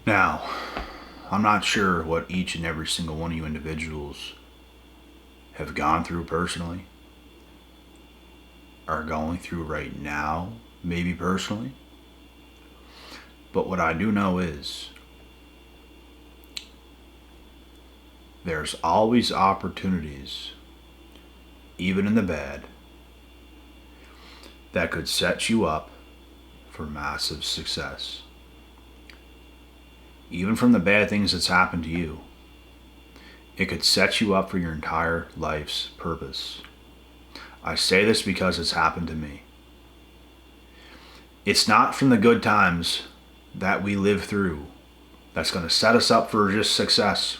Now, I'm not sure what each and every single one of you individuals have gone through personally, are going through right now, maybe personally. But what I do know is there's always opportunities, even in the bad, that could set you up for massive success. Even from the bad things that's happened to you, it could set you up for your entire life's purpose. I say this because it's happened to me. It's not from the good times that we live through that's going to set us up for just success,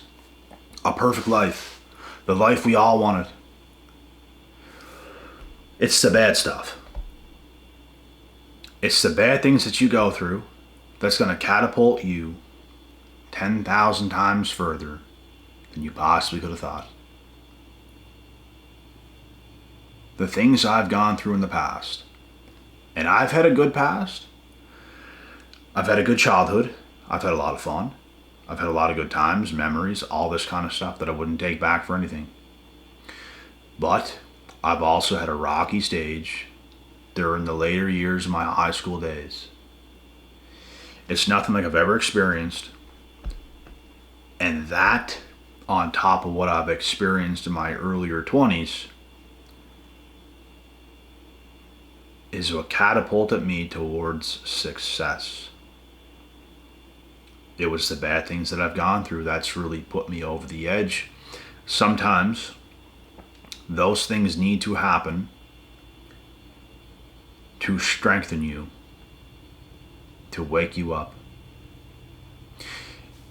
a perfect life, the life we all wanted. It's the bad stuff. It's the bad things that you go through that's going to catapult you 10,000 times further than you possibly could have thought. The things I've gone through in the past, and I've had a good past, I've had a good childhood, I've had a lot of fun, I've had a lot of good times, memories, all this kind of stuff that I wouldn't take back for anything. But I've also had a rocky stage during the later years of my high school days. It's nothing like I've ever experienced. And that, on top of what I've experienced in my earlier 20s, is what catapulted me towards success. It was the bad things that I've gone through that's really put me over the edge. Sometimes those things need to happen to strengthen you, to wake you up.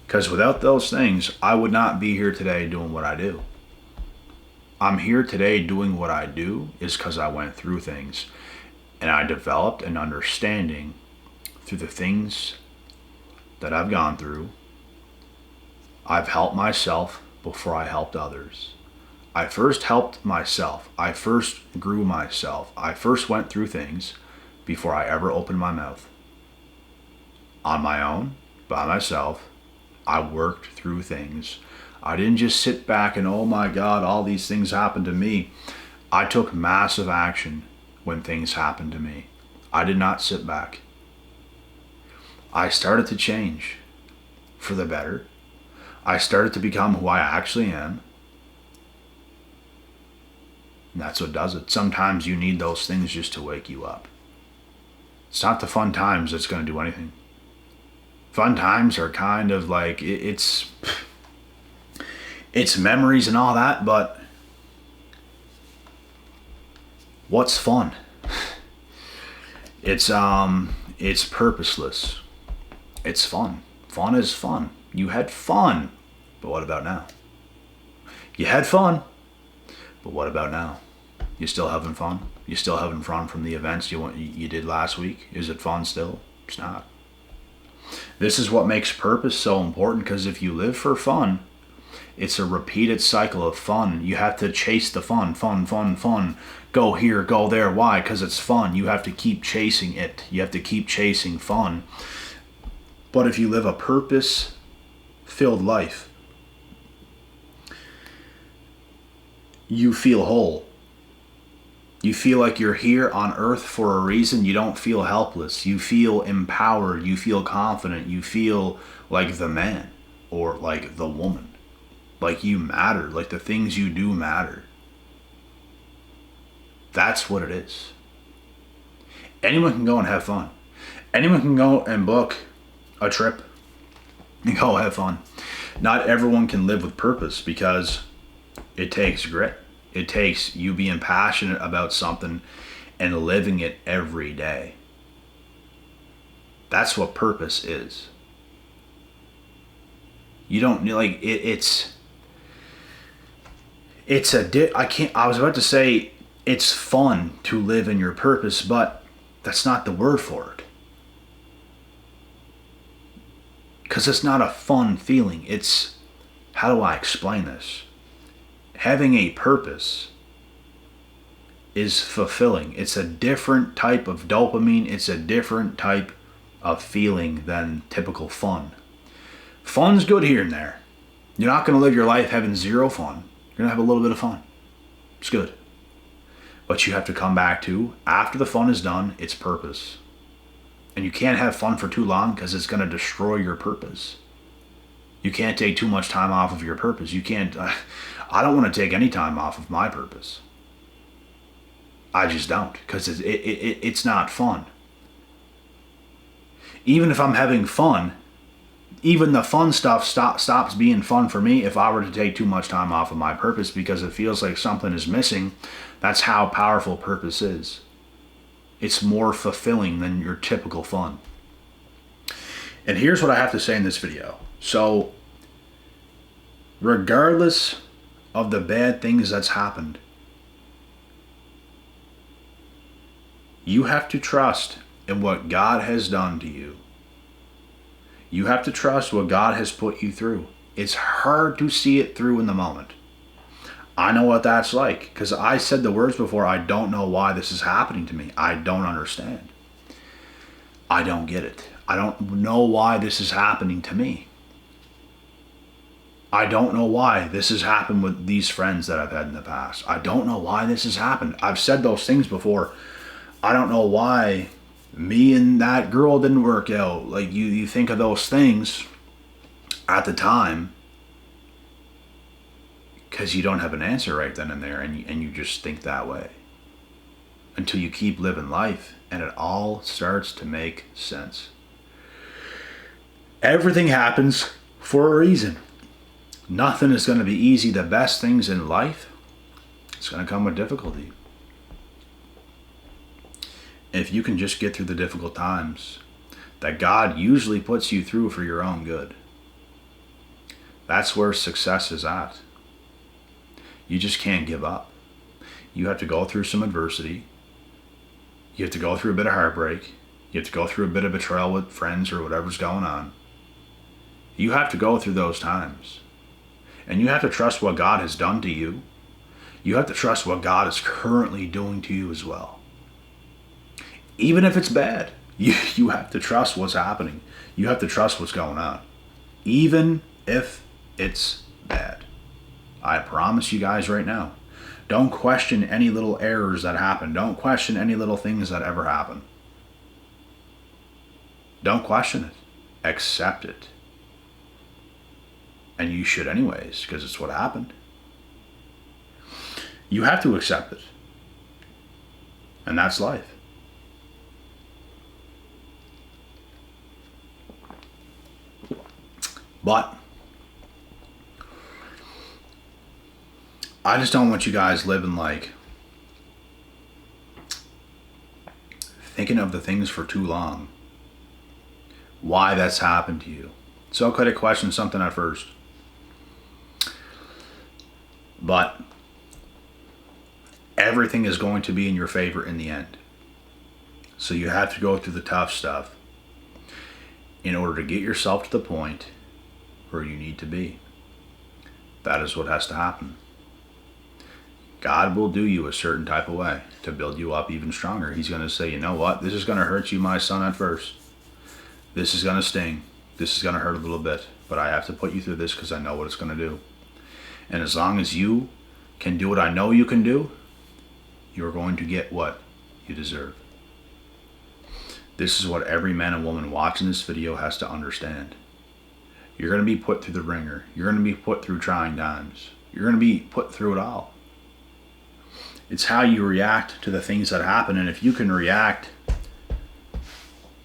Because without those things, I would not be here today doing what I do. I'm here today doing what I do is because I went through things. And I developed an understanding through the things that I've gone through. I've helped myself before I helped others. I first helped myself. I first grew myself. I first went through things before I ever opened my mouth. On my own, by myself, I worked through things. I didn't just sit back and, oh my God, all these things happened to me. I took massive action when things happened to me. I did not sit back. I started to change for the better. I started to become who I actually am. And that's what does it. Sometimes you need those things just to wake you up. It's not the fun times that's going to do anything. Fun times are kind of like, it's memories and all that, but what's fun? It's purposeless. It's fun. Fun is fun. You had fun, but what about now? You had fun, but what about now? You still having fun? You still having fun from the events you did last week? Is it fun still? It's not. This is what makes purpose so important, because if you live for fun, it's a repeated cycle of fun. You have to chase the fun, fun, fun, fun. Go here, go there. Why? Because it's fun. You have to keep chasing it. You have to keep chasing fun. But if you live a purpose-filled life, you feel whole. You feel like you're here on earth for a reason. You don't feel helpless. You feel empowered. You feel confident. You feel like the man or like the woman. Like you matter. Like the things you do matter. That's what it is. Anyone can go and have fun. Anyone can go and book a trip and go have fun. Not everyone can live with purpose, because it takes grit. It takes you being passionate about something and living it every day. That's what purpose is. You don't like it. I was about to say it's fun to live in your purpose, but that's not the word for it. Because it's not a fun feeling. It's, how do I explain this? Having a purpose is fulfilling. It's a different type of dopamine. It's a different type of feeling than typical fun. Fun's good here and there. You're not going to live your life having zero fun. You're going to have a little bit of fun. It's good. But you have to come back to, after the fun is done, it's purpose. And you can't have fun for too long because it's going to destroy your purpose. You can't take too much time off of your purpose. You can't, I don't want to take any time off of my purpose. I just don't, because it's not fun. Even if I'm having fun, even the fun stuff stops being fun for me if I were to take too much time off of my purpose, because it feels like something is missing. That's how powerful purpose is. It's more fulfilling than your typical fun. And here's what I have to say in this video. So, regardless of the bad things that's happened, you have to trust in what God has done to you. You have to trust what God has put you through. It's hard to see it through in the moment. I know what that's like, because I said the words before, I don't know why this is happening to me. I don't understand. I don't get it. I don't know why this is happening to me. I don't know why this has happened with these friends that I've had in the past. I don't know why this has happened. I've said those things before. I don't know why me and that girl didn't work out. Like, you think of those things at the time because you don't have an answer right then and there, and you just think that way until you keep living life and it all starts to make sense. Everything happens for a reason. Nothing is going to be easy. The best things in life, it's going to come with difficulty. If you can just get through the difficult times that God usually puts you through for your own good, that's where success is at. You just can't give up. You have to go through some adversity. You have to go through a bit of heartbreak. You have to go through a bit of betrayal with friends or whatever's going on. You have to go through those times. And you have to trust what God has done to you. You have to trust what God is currently doing to you as well. Even if it's bad, you have to trust what's happening. You have to trust what's going on. Even if it's bad. I promise you guys right now. Don't question any little errors that happen. Don't question any little things that ever happen. Don't question it. Accept it. And you should anyways, because it's what happened. You have to accept it. And that's life. But I just don't want you guys living like thinking of the things for too long. Why that's happened to you. So could have questioned something at first. But everything is going to be in your favor in the end. So you have to go through the tough stuff in order to get yourself to the point where you need to be. That is what has to happen. God will do you a certain type of way to build you up even stronger. He's going to say, you know what? This is going to hurt you, my son, at first. This is going to sting. This is going to hurt a little bit. But I have to put you through this because I know what it's going to do. And as long as you can do what I know you can do, you're going to get what you deserve. This is what every man and woman watching this video has to understand. You're going to be put through the ringer. You're going to be put through trying times. You're going to be put through it all. It's how you react to the things that happen. And if you can react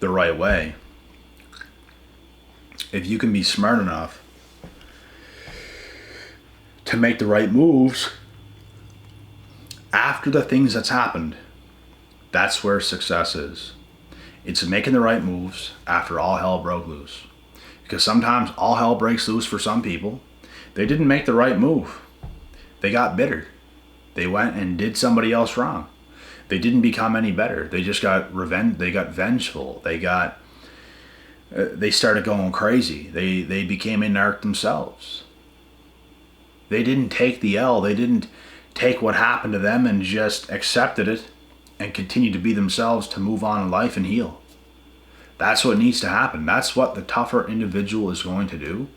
the right way, if you can be smart enough to make the right moves after the things that's happened, that's where success is. It's making the right moves after all hell broke loose. Because sometimes all hell breaks loose for some people. They didn't make the right move. They got bitter. They went and did somebody else wrong. They didn't become any better. They just got revenge. They got vengeful. They started going crazy. They became a narc themselves. They didn't take the L. They didn't take what happened to them and just accepted it and continue to be themselves to move on in life and heal. That's what needs to happen. That's what the tougher individual is going to do.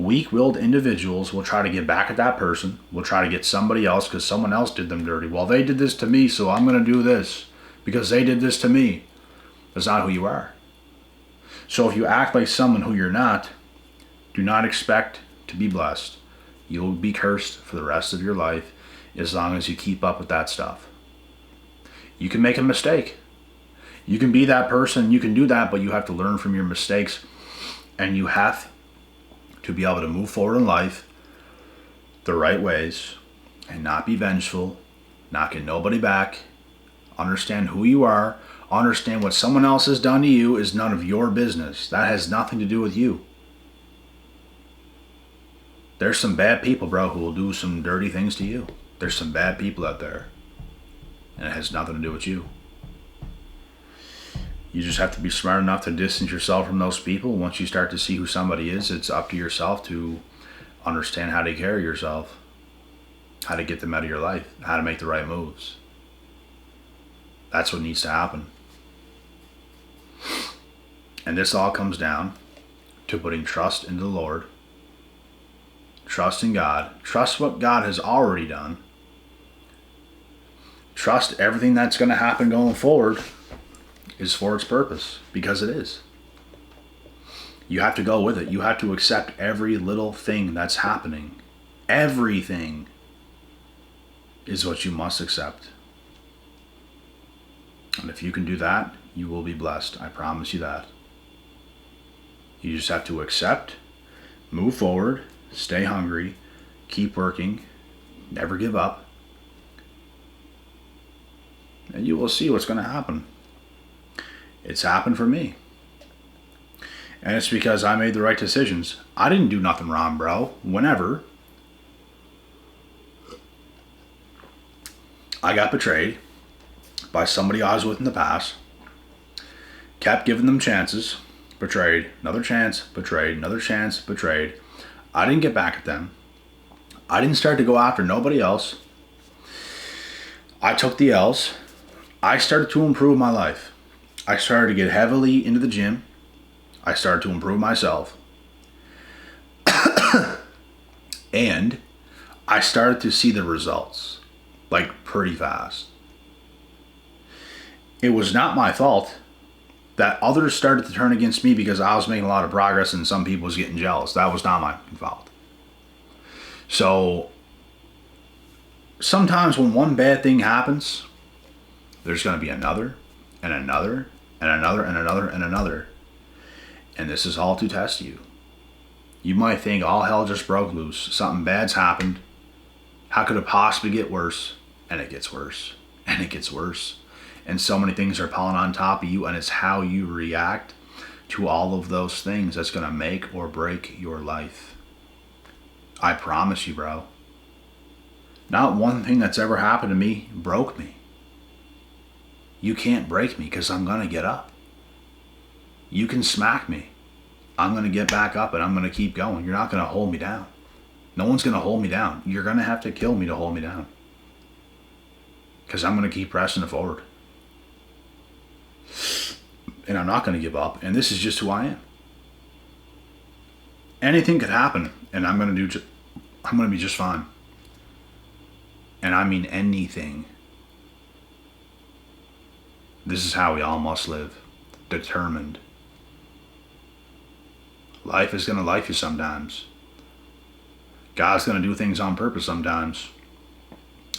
Weak-willed individuals will try to get back at that person, will try to get somebody else because someone else did them dirty. Well, they did this to me, so I'm going to do this because they did this to me. That's not who you are. So if you act like someone who you're not, do not expect to be blessed. You'll be cursed for the rest of your life as long as you keep up with that stuff. You can make a mistake. You can be that person, you can do that, but you have to learn from your mistakes, and you have to be able to move forward in life the right ways and not be vengeful, not get nobody back, understand who you are, understand what someone else has done to you is none of your business. That has nothing to do with you. There's some bad people, bro, who will do some dirty things to you. There's some bad people out there, and it has nothing to do with you. You just have to be smart enough to distance yourself from those people. Once you start to see who somebody is, it's up to yourself to understand how to carry yourself, how to get them out of your life, how to make the right moves. That's what needs to happen. And this all comes down to putting trust in the Lord, trust in God, trust what God has already done, trust everything that's going to happen going forward is for its purpose, because it is. You have to go with it. You have to accept every little thing that's happening. Everything is what you must accept. And if you can do that, you will be blessed. I promise you that. You just have to accept, move forward, stay hungry, keep working, never give up, and you will see what's going to happen. It's happened for me. And it's because I made the right decisions. I didn't do nothing wrong, bro. Whenever I got betrayed by somebody I was with in the past, kept giving them chances, betrayed, another chance, betrayed, another chance, betrayed. I didn't get back at them. I didn't start to go after nobody else. I took the L's. I started to improve my life. I started to get heavily into the gym. I started to improve myself. And I started to see the results, like pretty fast. It was not my fault that others started to turn against me because I was making a lot of progress and some people was getting jealous. That was not my fault. So sometimes when one bad thing happens, there's going to be another and another and another and another and another. And this is all to test you. You might think all hell just broke loose. Something bad's happened. How could it possibly get worse? And it gets worse. And it gets worse. And so many things are piling on top of you, and it's how you react to all of those things that's going to make or break your life. I promise you, bro. Not one thing that's ever happened to me broke me. You can't break me because I'm going to get up. You can smack me. I'm going to get back up and I'm going to keep going. You're not going to hold me down. No one's going to hold me down. You're going to have to kill me to hold me down. Because I'm going to keep pressing it forward. And I'm not going to give up. And this is just who I am. Anything could happen and I'm going to be just fine. And I mean anything. This is how we all must live. Determined. Life is going to life you sometimes. God's going to do things on purpose sometimes.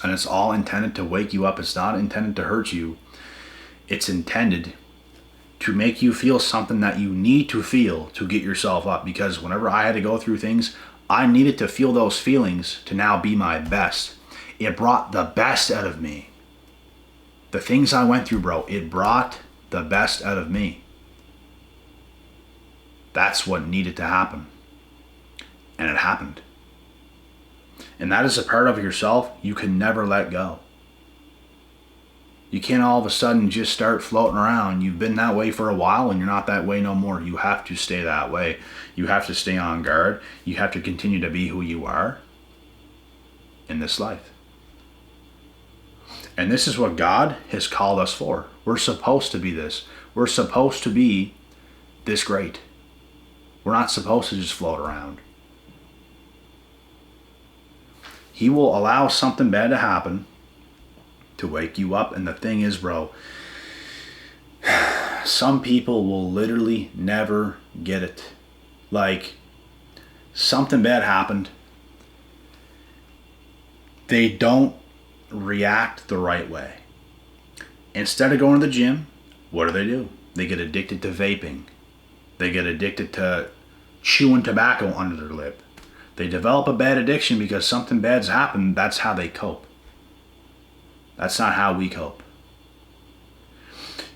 And it's all intended to wake you up. It's not intended to hurt you. It's intended to make you feel something that you need to feel to get yourself up. Because whenever I had to go through things, I needed to feel those feelings to now be my best. It brought the best out of me. The things I went through, bro, it brought the best out of me. That's what needed to happen. And it happened. And that is a part of yourself you can never let go. You can't all of a sudden just start floating around. You've been that way for a while and you're not that way no more. You have to stay that way. You have to stay on guard. You have to continue to be who you are in this life. And this is what God has called us for. We're supposed to be this. We're supposed to be this great. We're not supposed to just float around. He will allow something bad to happen to wake you up. And the thing is, bro, some people will literally never get it. Like, something bad happened. They don't react the right way. Instead of going to the gym, what do? They get addicted to vaping. They get addicted to chewing tobacco under their lip. They develop a bad addiction because something bad's happened. That's how they cope. That's not how we cope.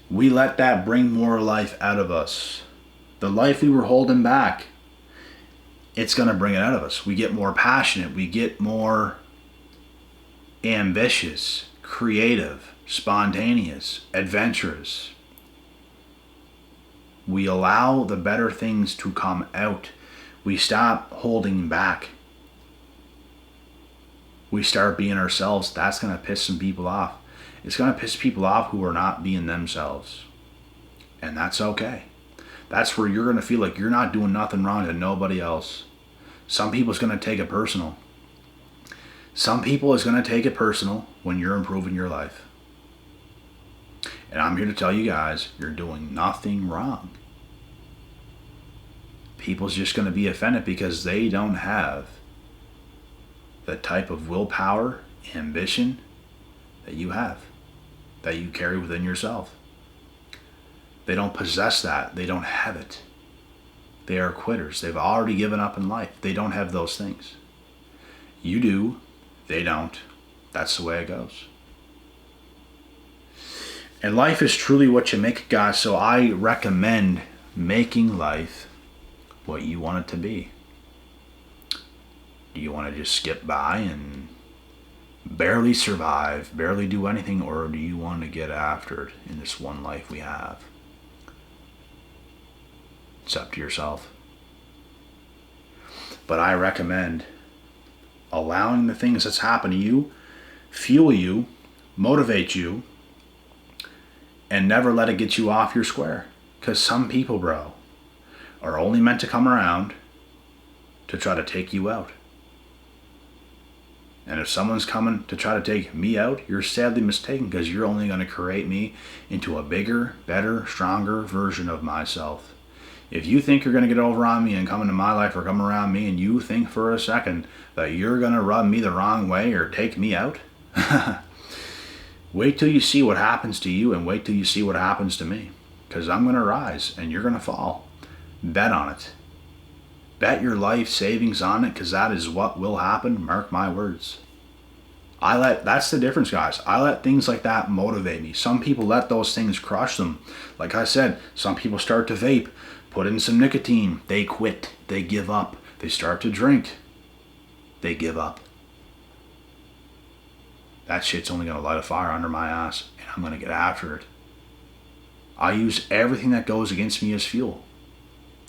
We let that bring more life out of us. The life we were holding back, it's going to bring it out of us. We get more passionate. We get more ambitious, creative, spontaneous, adventurous. We allow the better things to come out. We stop holding back. We start being ourselves. That's going to piss some people off. It's going to piss people off who are not being themselves. And that's okay. That's where you're going to feel like you're not doing nothing wrong to nobody else. Some people's going to take it personal. Some people is going to take it personal when you're improving your life. And I'm here to tell you guys, you're doing nothing wrong. People's just going to be offended because they don't have the type of willpower, ambition that you have, that you carry within yourself. They don't possess that. They don't have it. They are quitters. They've already given up in life. They don't have those things. You do. They don't. That's the way it goes. And life is truly what you make it, guys. So I recommend making life what you want it to be. Do you want to just skip by and barely survive, barely do anything, or do you want to get after it in this one life we have? It's up to yourself. But I recommend allowing the things that's happened to you fuel you, motivate you, and never let it get you off your square. Because some people, bro, are only meant to come around to try to take you out. And if someone's coming to try to take me out, you're sadly mistaken, because you're only going to create me into a bigger, better, stronger version of myself. If you think you're going to get over on me and come into my life or come around me, and you think for a second that you're going to rub me the wrong way or take me out, wait till you see what happens to you, and wait till you see what happens to me. Because I'm going to rise and you're going to fall. Bet on it. Bet your life savings on it, because that is what will happen. Mark my words. That's the difference, guys. I let things like that motivate me. Some people let those things crush them. Like I said, some people start to vape, put in some nicotine, they quit, they give up. They start to drink, they give up. That shit's only going to light a fire under my ass, and I'm going to get after it. I use everything that goes against me as fuel.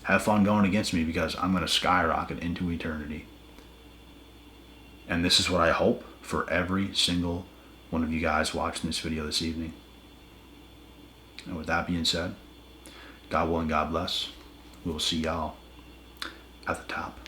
Have fun going against me, because I'm going to skyrocket into eternity. And this is what I hope for every single one of you guys watching this video this evening. And with that being said, God willing, God bless. We will see y'all at the top.